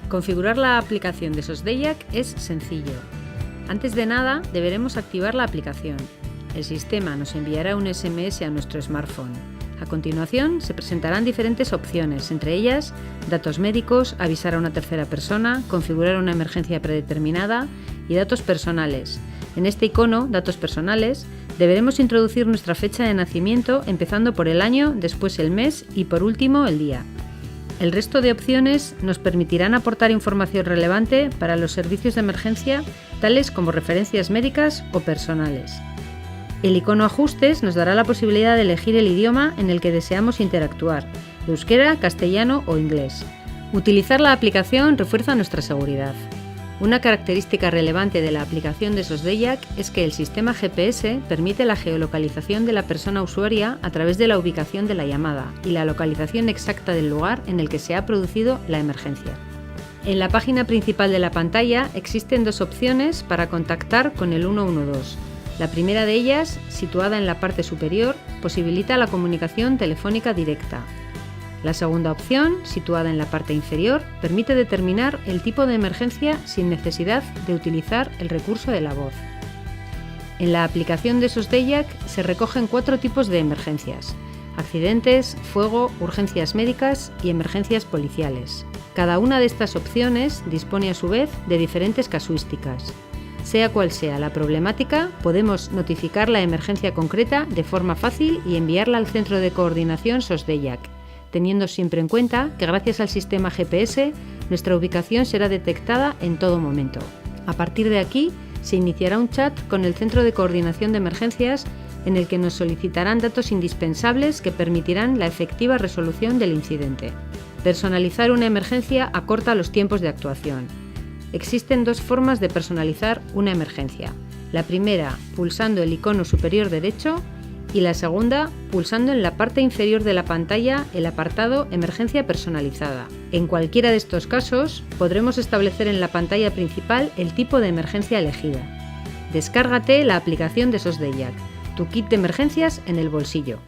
Configurar la aplicación de Sosdeyak es sencillo. Antes de nada, deberemos activar la aplicación. El sistema nos enviará un SMS a nuestro smartphone. A continuación, se presentarán diferentes opciones, entre ellas datos médicos, avisar a una tercera persona, configurar una emergencia predeterminada y datos personales. En este icono, datos personales, deberemos introducir nuestra fecha de nacimiento, empezando por el año, después el mes y por último el día. El resto de opciones nos permitirán aportar información relevante para los servicios de emergencia, tales como referencias médicas o personales. El icono Ajustes nos dará la posibilidad de elegir el idioma en el que deseamos interactuar, euskera, castellano o inglés. Utilizar la aplicación refuerza nuestra seguridad. Una característica relevante de la aplicación de Sosdeyak es que el sistema GPS permite la geolocalización de la persona usuaria a través de la ubicación de la llamada y la localización exacta del lugar en el que se ha producido la emergencia. En la página principal de la pantalla existen dos opciones para contactar con el 112. La primera de ellas, situada en la parte superior, posibilita la comunicación telefónica directa. La segunda opción, situada en la parte inferior, permite determinar el tipo de emergencia sin necesidad de utilizar el recurso de la voz. En la aplicación de Sosdeyak se recogen 4 tipos de emergencias: accidentes, fuego, urgencias médicas y emergencias policiales. Cada una de estas opciones dispone a su vez de diferentes casuísticas. Sea cual sea la problemática, podemos notificar la emergencia concreta de forma fácil y enviarla al centro de coordinación Sosdeyak, teniendo siempre en cuenta que gracias al sistema GPS, nuestra ubicación será detectada en todo momento. A partir de aquí, se iniciará un chat con el Centro de Coordinación de Emergencias en el que nos solicitarán datos indispensables que permitirán la efectiva resolución del incidente. Personalizar una emergencia acorta los tiempos de actuación. Existen 2 formas de personalizar una emergencia. La primera, pulsando el icono superior derecho, y la segunda, pulsando en la parte inferior de la pantalla el apartado Emergencia personalizada. En cualquiera de estos casos, podremos establecer en la pantalla principal el tipo de emergencia elegida. Descárgate la aplicación de Sosdeyak, tu kit de emergencias en el bolsillo.